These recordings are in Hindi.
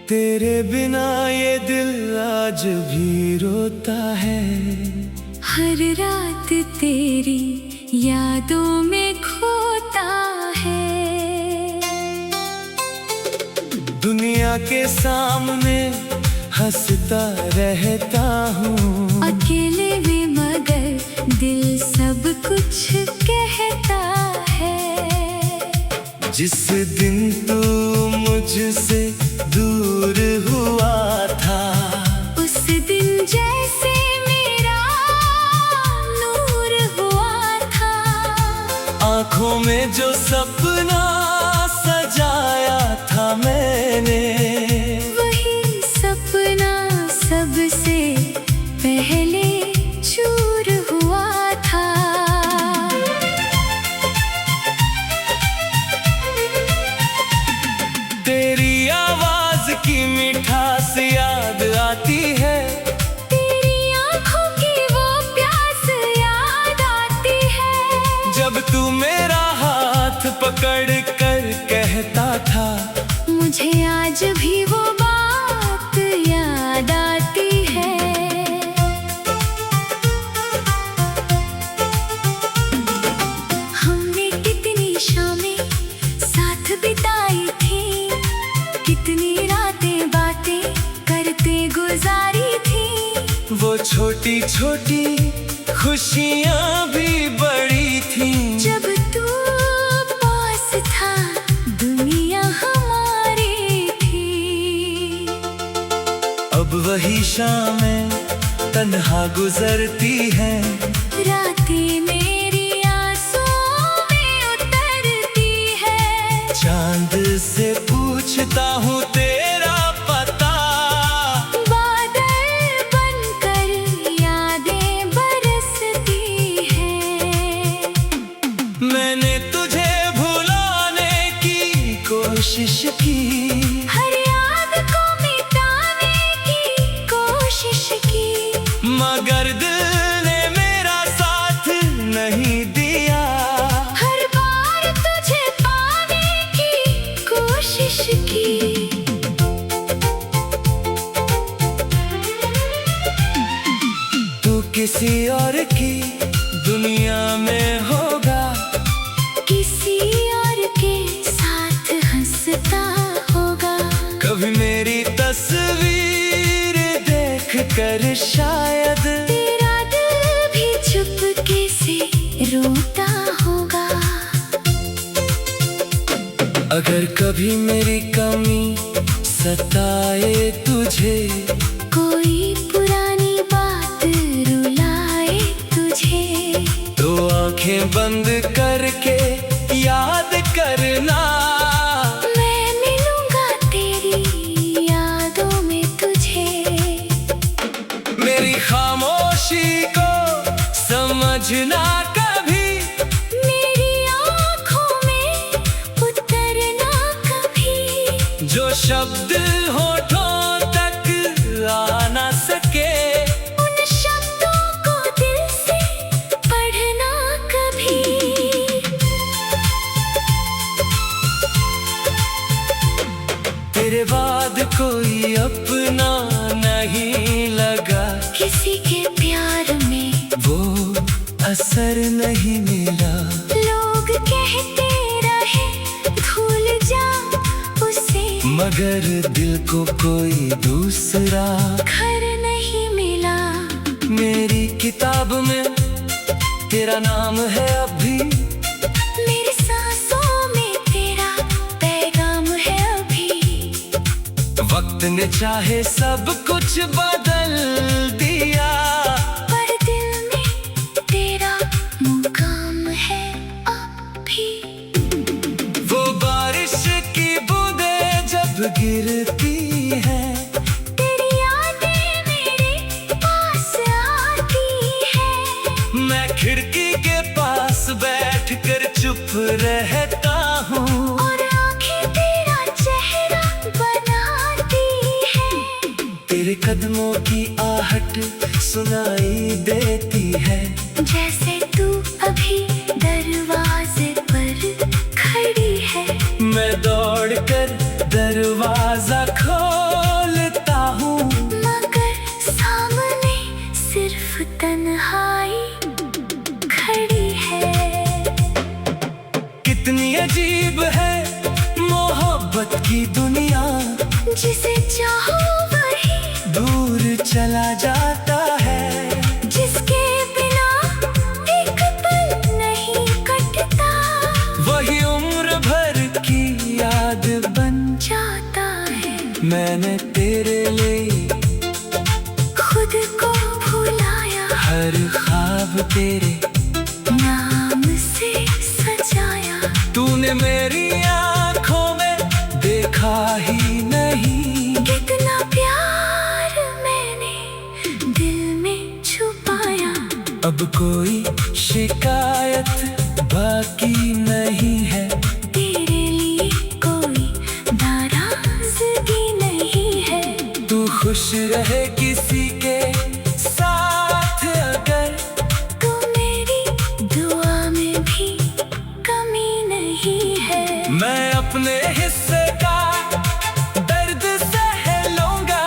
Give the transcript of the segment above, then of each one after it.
तेरे बिना ये दिल आज भी रोता है। हर रात तेरी यादों में खोता है। दुनिया के सामने हंसता रहता हूँ, अकेले में मगर दिल सब कुछ कहता है। जिस दिन तू मुझसे दूर हुआ था, उस दिन जैसे मेरा नूर हुआ था। आँखों में जो सपना सजाया था मैंने, वही सपना सबसे पहले चूर हुआ था। तेरी आवाज की मिठास याद आती है, तेरी आँखों की वो प्यास याद आती है। जब तू मेरा हाथ पकड़ कर कहता था, मुझे आज भी वो बात याद आती है। हमने कितनी शामें साथ बिताई थी, कितनी रातें बातें करते गुजारी थी। वो छोटी छोटी खुशियाँ भी बड़ी थी। जब तू पास था दुनिया हमारी थी। अब वही शामें तन्हा गुजरती हैं, रातें मेरी आंसुओं में उतरती है। चांद से पूछता हूँ तेरा पता, बादल बनकर यादें बरसती हैं। मैंने तुझे भुलाने की कोशिश की, हर याद को मिटाने की कोशिश की। मगर दिल ने मेरा साथ नहीं दिया। हर बार तुझे पाने की कोशिश की। तू किसी और की दुनिया में होगा, किसी और के साथ हंसता होगा। कभी मेरी तस्वीर देख कर शायद तेरा दिल भी चुपके से रोता होगा। अगर कभी मेरी कमी सताए तुझे, कोई पुरानी बात रुलाए तुझे, तो आंखें बंद करके याद करना। मैं मिलूंगा तेरी यादों में तुझे। मेरी खामोशी को समझना कभी, मेरी आँखों में उतरना कभी। जो शब्द होठों तक आ ना सके, उन शब्दों को दिल से पढ़ना कभी। तेरे बाद कोई अपना नहीं लगा, किसी के प्यार में वो असर नहीं मिला। लोग कहते रहे भूल जा उसे, मगर दिल को कोई दूसरा घर नहीं मिला। मेरी किताब में तेरा नाम है अभी, मेरी सांसों में तेरा पैगाम है अभी। वक्त ने चाहे सब कुछ बदल दिया, पर दिल में तेरा मुकाम है अभी। वो बारिश की बूंदें जब गिरती हैं, तेरी यादें मेरे पास आती है। मैं खिड़की के पास बैठकर चुप रहता हूँ, और आंखें तेरा चेहरा बनाती है। तेरे कदमों की आहट सुनाई देती है, जैसे तू अभी दरवाजे पर खड़ी है। मैं दौड़ कर दरवाजा खोल अजीब है मोहब्बत की दुनिया, जिसे चाहो वही दूर चला जाता है। जिसके बिना एक पल नहीं कटता, वही उम्र भर की याद बन जाता है। मैंने तेरे लिए खुद को भुलाया, हर ख्वाब तेरे नाम से सजाया। तूने मेरी आँखों में देखा ही नहीं, कितना प्यार मैंने दिल में छुपाया। अब कोई शिकायत बाकी नहीं है, तेरे लिए कोई नाराजगी नहीं है। तू खुश रहे किसी के साथ अगर, तू मेरी दुआ में भी कमी नहीं है। मैं अपने हिस्से का दर्द सह लूंगा,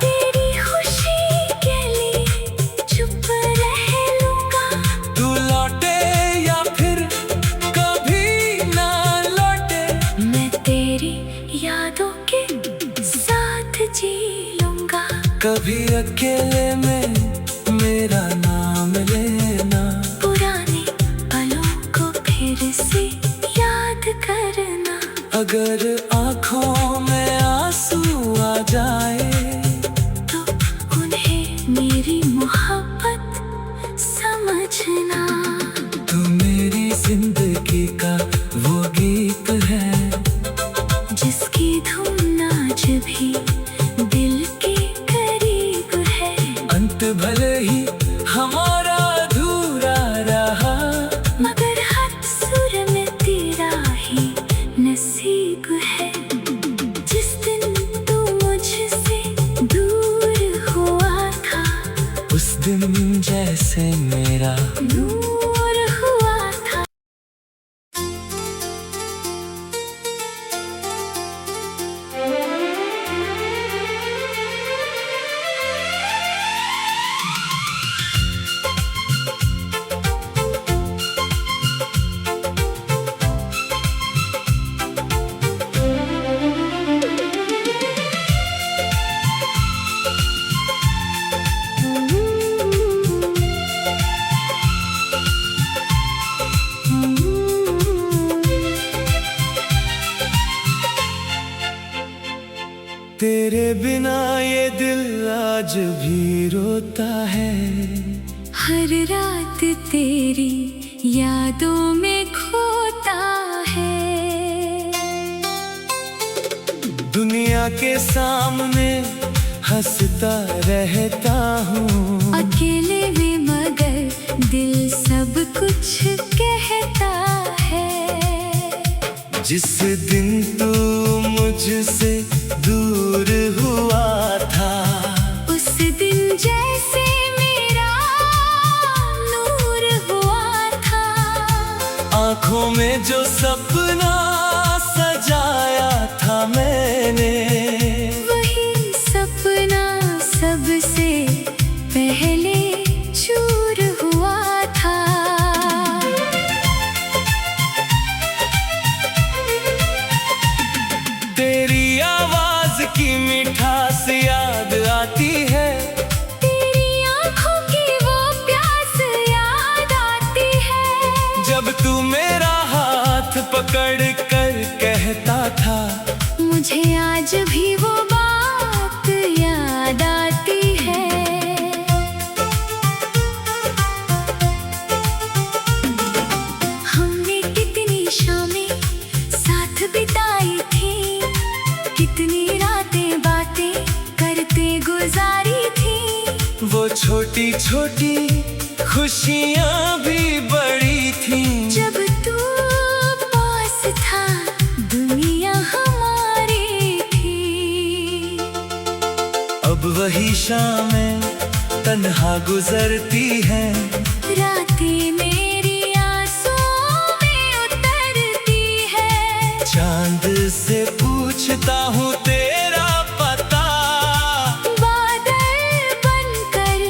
तेरी खुशी के लिए चुप रह लूंगा। तू लौटे या फिर कभी ना लौटे, मैं तेरी यादों के साथ जी लूंगा। कभी अकेले में मेरा नाम लेना, पुराने पलों को फिर से याद करना। अगर आँखों में आंसू आ जाए, तो उन्हें मेरी मोहब्बत समझना। तू मेरी जिंदगी का वो गीत है, जिसकी धुन आज भी दिल के करीब है। अंत भले ही हमारा अधूरा रहा, मगर हर सुर में तेरा ही नसीब है। जिस दिन तू मुझसे दूर हुआ था, उस दिन जैसे मेरा दूर हुआ था। तेरे बिना ये दिल आज भी रोता है। हर रात तेरी यादों में खोता है। दुनिया के सामने हंसता रहता हूँ, अकेले में मगर दिल सब कुछ कहता है। जिस दिन तू मुझसे दूर हुआ था, उस दिन जैसे मेरा नूर हुआ था। आँखों में जो सपना सजाया था मैंने, वही सपना सबसे पहले चूर हुआ था। तेरी आवाज की मिठास याद आती है, तेरी आँखों की वो प्यास याद आती है। जब तू मेरा हाथ पकड़ कर कहता था, मुझे आज भी वो बात याद आती है। हमने कितनी शामें साथ बिताई थी, कितनी रातें बातें करते गुजारी थी। वो छोटी छोटी खुशियाँ भी बड़ी थी। जब तू पास था दुनिया हमारी थी। अब वही शामें तन्हा गुजरती हैं, रातें मेरी आंसुओं में उतरती है। चांद से पूछता हूँ तेरा पता, बादल बनकर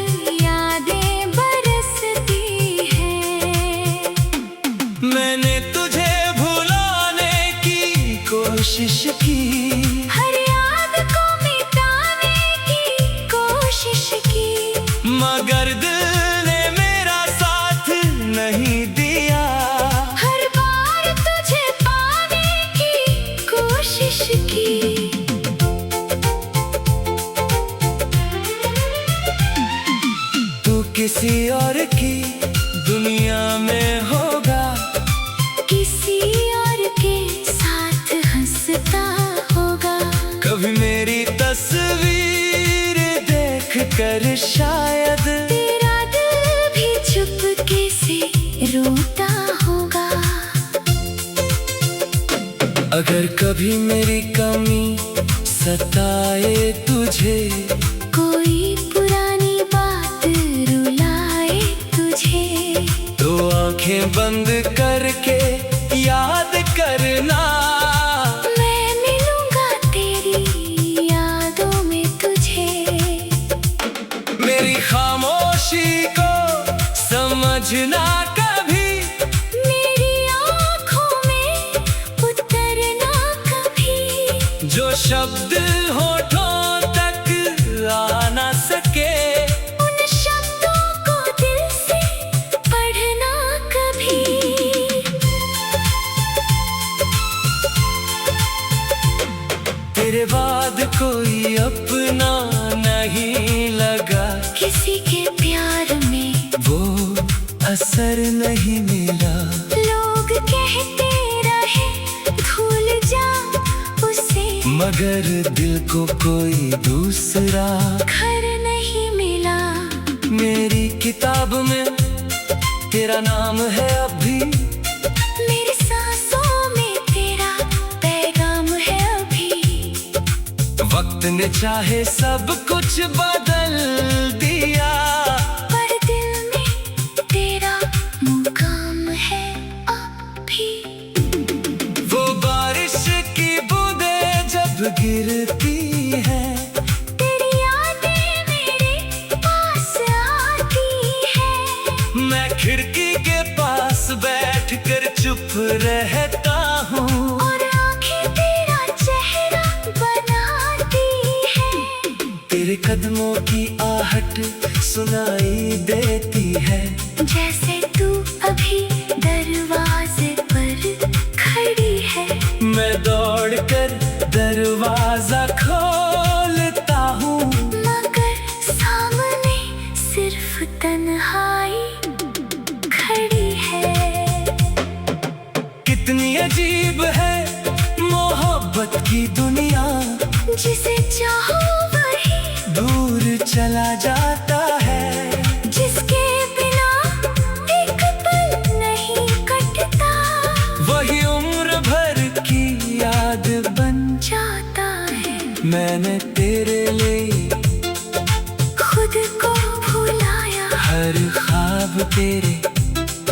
यादें बरसती हैं। मैंने तुझे भुलाने कोशिश की, हर याद को मिटाने की कोशिश की, मगर दिल ने मेरा साथ नहीं दिया। हर बार तुझे पाने की कोशिश की। तू किसी और की दुनिया में होगा, किसी और के साथ हंसता होगा। कभी मेरी तस्वीर देख कर शायद तेरा दिल भी चुपके से रोता होगा। अगर कभी मेरी कमी सताए तुझे, कोई पुरानी बात रुलाए तुझे, तो आंखें बंद करके याद करना। मैं मिलूंगा तेरी यादों में तुझे। मेरी खामोशी को समझना कभी, मेरी आँखों में उतरना कभी, जो शब्द होठों तक आ ना सके, उन शब्दों को दिल से पढ़ना कभी। तेरे बाद कोई अपना नहीं लगा, किसी के प्यार में वो असर नहीं मिला। लोग कहते रहे भूल जा उसे, मगर दिल को कोई दूसरा घर नहीं मिला। मेरी किताब में तेरा नाम है अभी, मेरी सांसों में तेरा पैगाम है अभी। वक्त ने चाहे सब कुछ बदल दिया, पर दिल में तेरा मुकाम है अभी। वो बारिश की बूंदें जब गिरती है, तेरी यादें मेरे पास आती है। मैं खिड़की के पास बैठकर चुप रहता हूँ, और आँखें तेरा चेहरा बनाती है। तेरे कदमों की आहट सुनाई देती है, जैसे तू अभी दरवाजे पर खड़ी है। मैं दौड़कर दरवाजा खोलता हूँ, मगर सामने सिर्फ तन्हाई खड़ी है। कितनी अजीब है मोहब्बत की दुनिया, जिसे चाहो वही दूर चला जाता है। जिसके बिना एक पल नहीं कटता, वही उम्र भर की याद बन जाता है। मैंने तेरे लिए खुद को भुलाया, हर ख्वाब तेरे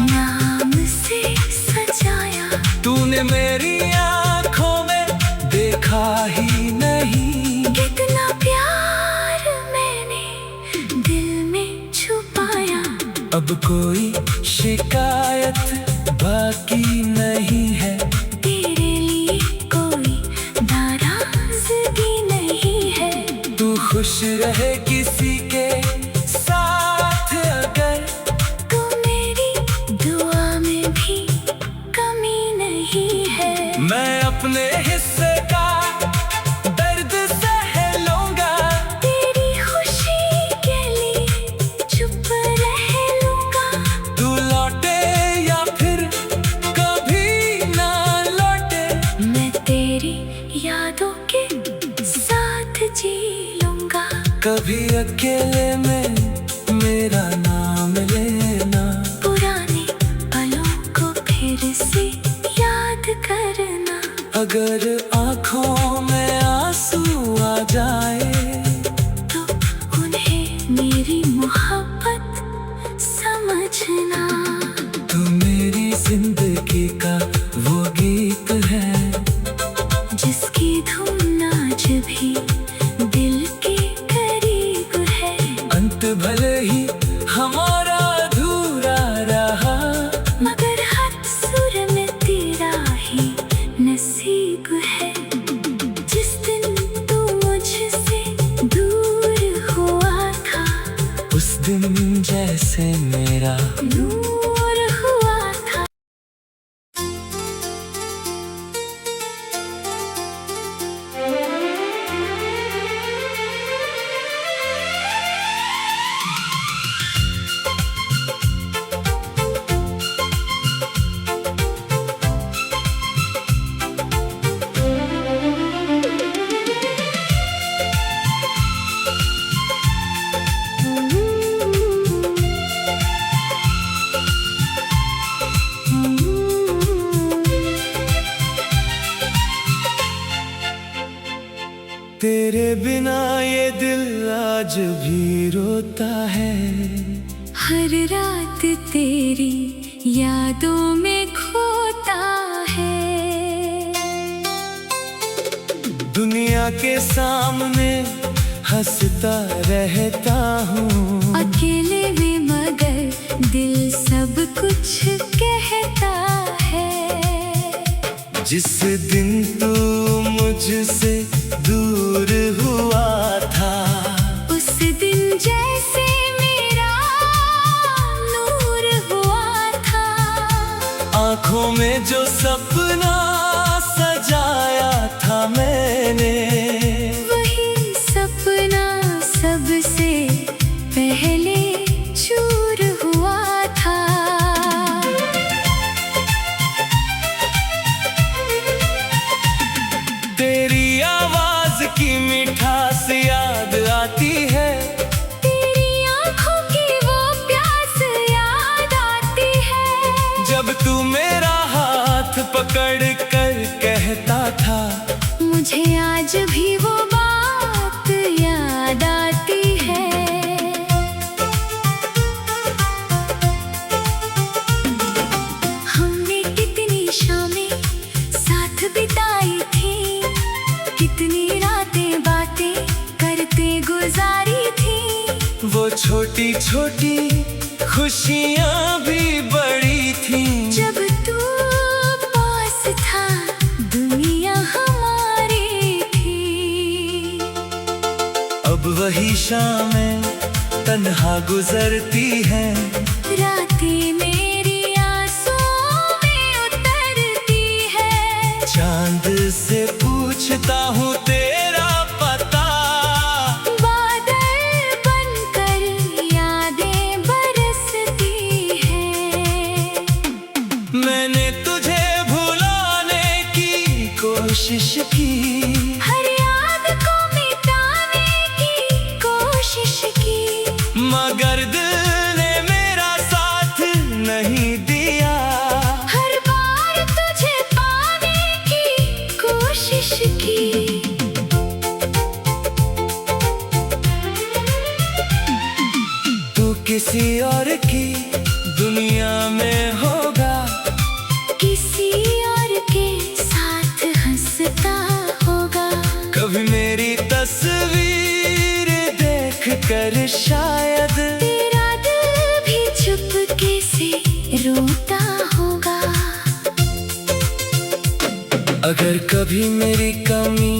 नाम से सजाया। तूने मेरी आँखों में देखा ही नहीं, कितना प्यार मैंने दिल में छुपाया। अब कोई शिकायत बाकी नहीं है, तेरे लिए कोई नाराजगी नहीं है। तू खुश रहे किसी के साथ, अगर तू मेरी दुआ में भी कमी नहीं है। मैं अपने हिस्से का दर्द सह लूंगा, तेरी खुशी के लिए चुप रह लूंगा। तू लौटे या फिर कभी ना लौटे, मैं तेरी यादों के साथ जी लूंगा। कभी अकेले में मेरा नाम लेना, पुराने पलों को फिर से याद करना। अगर आँखों में आंसू आ जाए, तो उन्हें मेरी मोहब्बत समझना। तू मेरी जिंदगी का वो गीत है, जिसकी धुन आज भी दिल के करीब है। अंत भले ही हमारा अधूरा रहा, मगर हर सुर में तेरा ही नसीब है। आज भी रोता है। हर रात तेरी यादों में खोता है। दुनिया के सामने हंसता रहता हूँ, अकेले में मगर दिल सब कुछ कहता है। जिस दिन तू मुझसे दूर हुआ था, उस दिन जैसे मेरा नूर हुआ था। आँखों में जो सपना सजाया था मैंने, वही सपना सबसे पहले चूर हुआ था। तेरी आवाज की मिठास याद आती है, तेरी आँखों की वो प्यास याद आती है। जब तू मेरा हाथ पकड़ कर कहता था, मुझे आज भी वो बात याद आती है। हमने कितनी शामें साथ बिताई थी, कितनी रातें बातें करते गुजारी थी। वो छोटी छोटी खुशियाँ भी बड़ी थी। जब तू पास था दुनिया हमारी थी। अब वही शामें तन्हा गुजरती हैं, रातें मेरी आंसुओं में उतरती है। चांद से पूछता हूँ तेरा पता, बादल बनकर यादें बरसती है। मैंने तुझे भुलाने की कोशिश की, हर याद को मिटाने की कोशिश की, मगर दिल ने मेरा साथ नहीं दिया। हर बार तुझे पाने की कोशिश की। तू किसी और की दुनिया में होगा, किसी और के साथ हंसता होगा। कभी मेरी तस्वीर देख कर शायद तेरा दिल भी चुपके से रोता होगा। अगर कभी मेरी कमी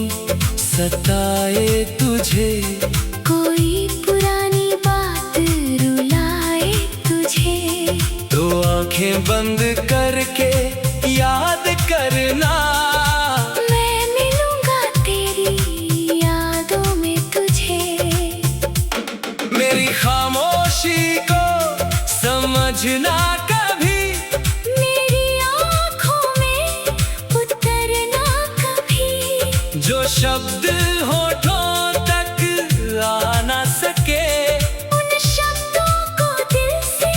सताए तुझे, कोई पुरानी बात रुलाए तुझे, तो आंखें बंद करके याद करना। मैं मिलूंगा तेरी यादों में तुझे। मेरी खामोशी को समझना कभी, मेरी आँखों में उतरना कभी। जो शब्द होठों तक आ ना सके, उन शब्दों को दिल से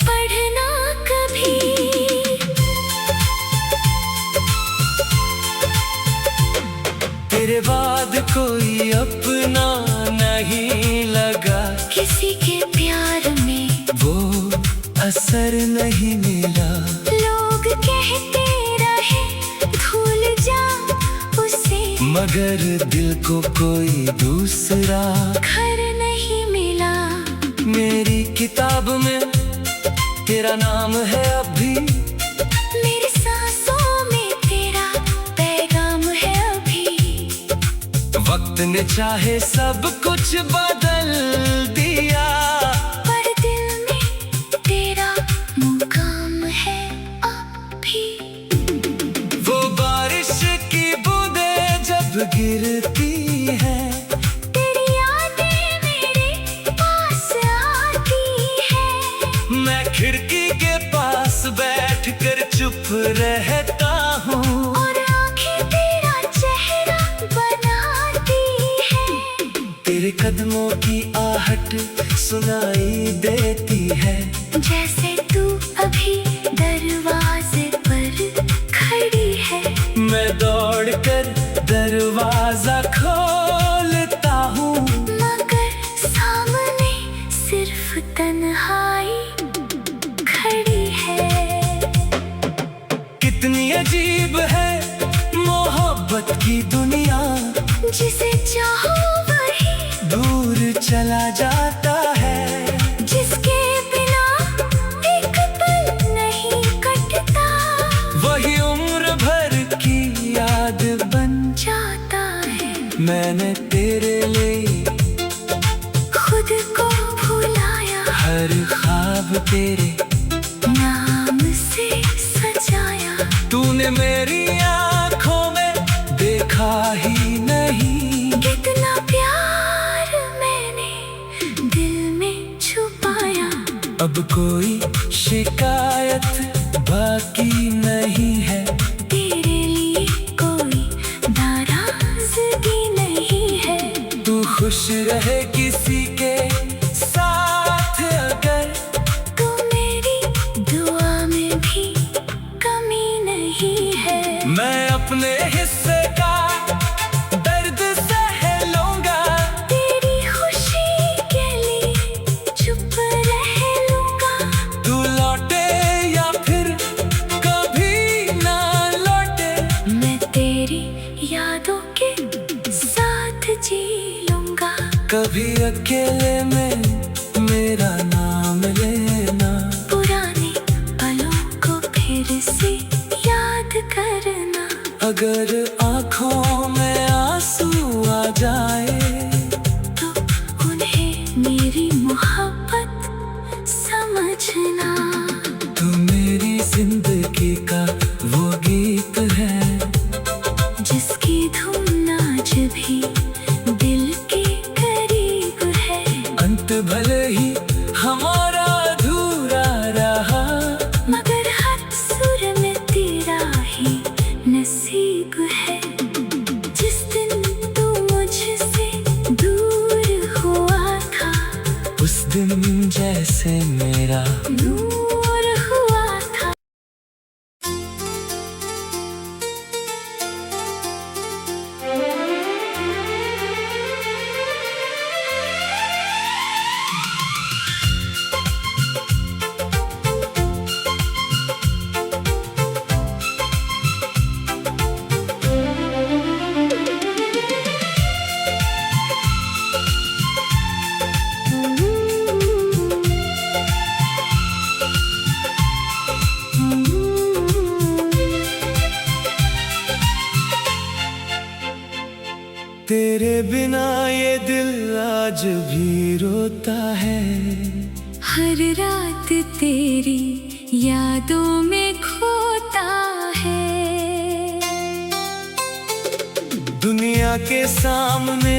पढ़ना कभी। तेरे बाद कोई अपना नहीं लगा, किसी के प्यार में वो असर नहीं मिला। लोग कहते रहे भूल जा उसे, मगर दिल को कोई दूसरा घर नहीं मिला। मेरी किताब में तेरा नाम है अब भी, मेरी सांसों में तेरा पैगाम है अभी। वक्त ने चाहे सब कुछ बदल दिया, पर दिल में तेरा मुकाम है अभी। वो बारिश की बूंदें जब गिरती है, तेरी यादें मेरे पास आती है। मैं खिड़की के पास बैठ कर चुप रहता हूँ, और आंखें तेरा चेहरा बनाती है। तेरे कदमों की आहट सुनाई देती है, जैसे तू अभी दरवाजे पर खड़ी है। मैं दौड़ कर दरवाजा खोलता हूँ, मगर कितनी अजीब है मोहब्बत की दुनिया, जिसे चाहो वही दूर चला जाता है, जिसके बिना एक पल नहीं कटता, वही उम्र भर की याद बन जाता है। मैंने तेरे लिए खुद को भुलाया, हर ख्वाब तेरे नाम से सजाया। तूने मेरी आँखों में देखा ही नहीं, कितना प्यार मैंने दिल में छुपाया। अब कोई शिकायत बाकी नहीं है, तेरे लिए कोई नाराजगी नहीं है। तू खुश रहे किसी के साथ अगर, तू मेरी दुआ में भी कमी नहीं है। मैं अपने हिस्से का दर्द सह लूंगा, तेरी खुशी के लिए चुप रह लूंगा। तू लौटे या फिर कभी ना लौटे, मैं तेरी यादों के साथ जी लूंगा। कभी अकेले में मेरा नाम लेना, पुराने पलों को फिर से याद करना। अगर आँखों में आंसू आ जाए तो उन्हें मेरी मोहब्बत समझना। तू मेरी जिंदगी का वो गीत है, जिसकी धुन आज भी दिल के करीब है। अंत भले ही हमारा अधूरा रहा, मगर हर सुर में तेरा ही नसीब है। जिस दिन तू मुझसे दूर हुआ था, उस दिन जैसे मेरा दूर हुआ था। तेरे बिना ये दिल आज भी रोता है, हर रात तेरी यादों में खोता है। दुनिया के सामने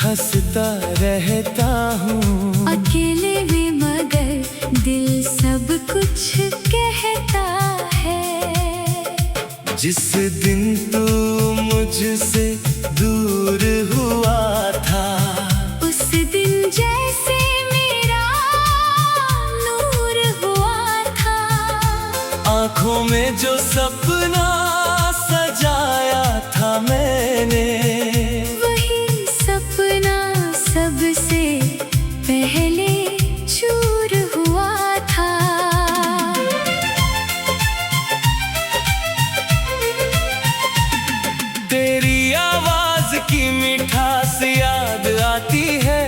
हंसता रहता हूँ, अकेले में मगर दिल सब कुछ कहता है। जिस दिन तू मुझसे दूर हुआ था, उस दिन जैसे मेरा नूर हुआ था। आँखों में जो सपना सजाया था मैंने, वही सपना सबसे पहले चूर हुआ था। तेरी आवाज की मिठास याद आती है,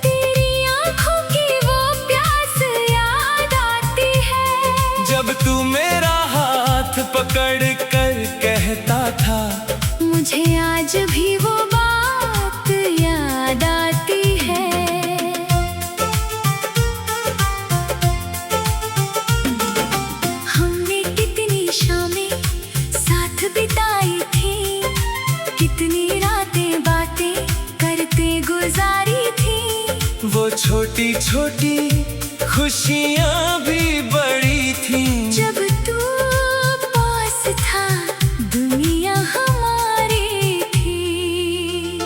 तेरी आँखों की वो प्यास याद आती है। जब तू मेरा हाथ पकड़ कर कहता था, मुझे आज भी वो बात याद आती है। हमने कितनी शामें साथ बिताई थी, कितनी रातें बातें करते गुजारी थी। वो छोटी छोटी खुशियाँ भी बड़ी थी, जब तू पास था दुनिया हमारी थी।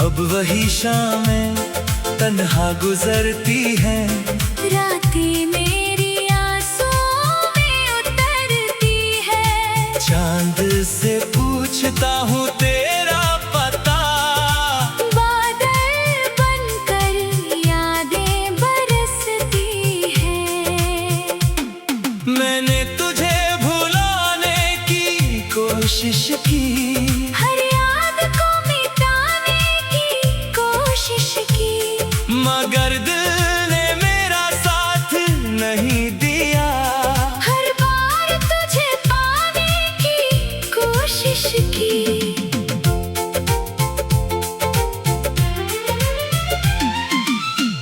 अब वही शामें तन्हा गुजरती हैं, रातें मेरी आंसुओं में उतरती है। चांद से पूछता हूँ तेरा पता, बादल बनकर यादें बरसती हैं। मैंने तुझे भुला कोशिश की, हर याद को मिटाने की कोशिश की, मगर दिल ने मेरा साथ नहीं दिया। हर बार तुझे पाने की कोशिश की।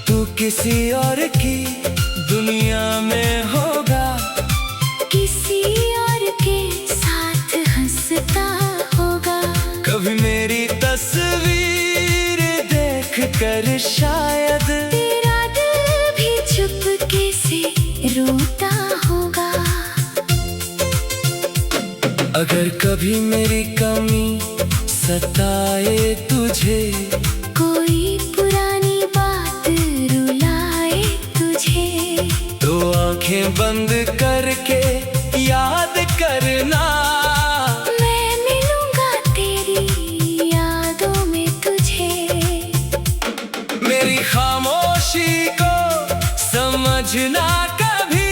तू किसी और की दुनिया में होगा, किसी और के साथ हंसता होगा। कभी मेरी तस्वीर देख कर शायद तेरा दिल भी चुपके से रोता होगा। अगर कभी मेरी कमी सताए तुझे, कोई पुरानी बात रुलाए तुझे, तो आंखें बंद करके याद करना। मैं मिलूंगा तेरी यादों में तुझे। मेरी खामोशी को समझना कभी,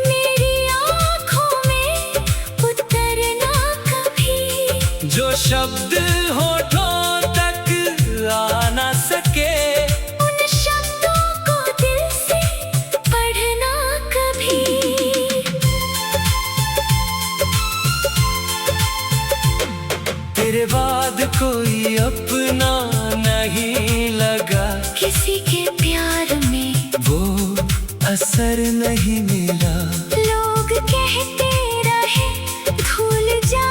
मेरी आँखों में उतरना कभी, जो शब्द होठों तक आ ना सके, उन शब्दों को दिल से पढ़ना कभी। तेरे बाद कोई अपना नहीं लगा, किसी के प्यार में वो असर नहीं मिला। लोग कहते रहे भूल जा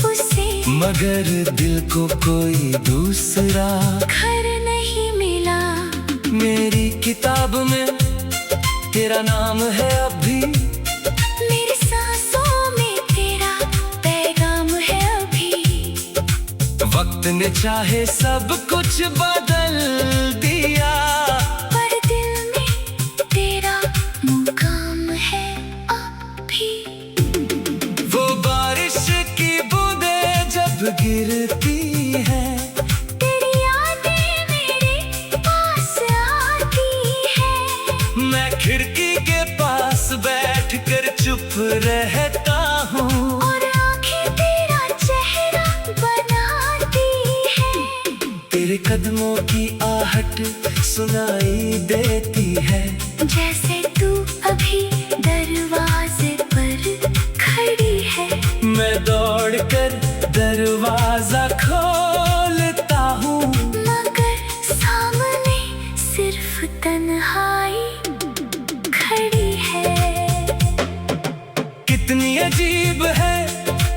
उसे, मगर दिल को कोई दूसरा घर नहीं मिला। मेरी किताब में तेरा नाम है अभी, मेरी सांसों में तेरा पैगाम है अभी। वक्त ने चाहे सब कुछ बदल दिया, पर दिल में तेरा मुकाम है अभी। वो बारिश की बूंदें जब गिरती है, तेरी यादें मेरे पास आती है। मैं खिड़की के पास बैठ कर चुप रहता हूँ, और आंखें तेरा चेहरा बनाती है। तेरे कदमों की आहट सुनाई देती है, जैसे तू अभी दरवाजे पर खड़ी है। मैं दौड़ कर दरवाजा खोलता हूँ, मगर सामने सिर्फ तन्हाई खड़ी है। कितनी अजीब है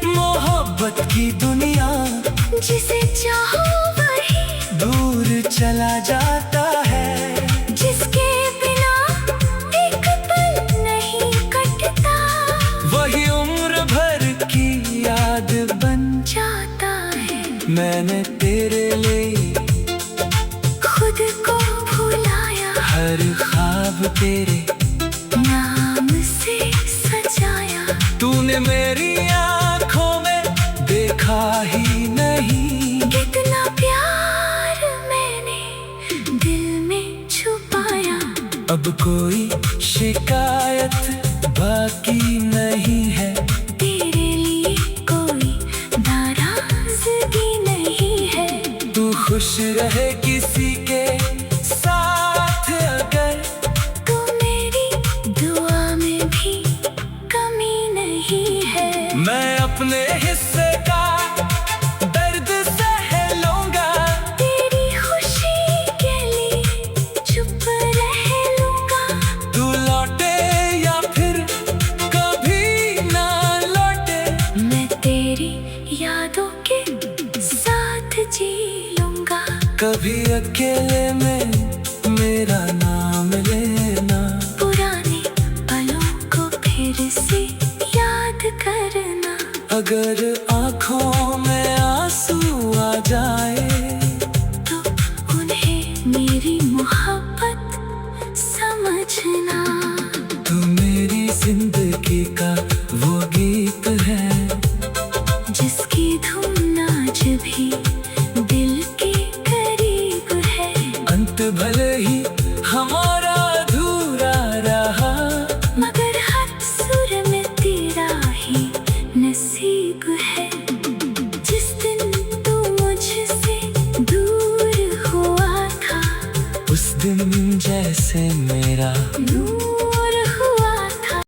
मोहब्बत की दुनिया, जिसे चाहो वही दूर चला जाता है। जिसके बिना एक पल नहीं कटता, वही उम्र भर की याद बन जाता है। मैंने तेरे लिए खुद को भुलाया, हर ख्वाब तेरे नाम से सजाया। तूने मेरी आँखों में देखा ही नहीं, कितना प्यार मैंने दिल में छुपाया। अब कोई शिकायत बाकी नहीं है, तेरे लिए कोई नाराजगी नहीं है। तू खुश रहे किसी के साथ, अगर तू मेरी दुआ में भी कमी नहीं है। मैं अपने हिस्से का दर्द सह लूंगा, तेरी खुशी के लिए चुप रह लूंगा। तू लौटे या फिर कभी ना लौटे, मैं तेरी यादों के साथ जी लूंगा। कभी अकेले में मेरा नाम लेना, पुराने पलों को फिर से याद करना। अगर आँखों में आंसू आ जाए, तो उन्हें मेरी मोहब्बत समझना। तू मेरी जिंदगी का वो गीत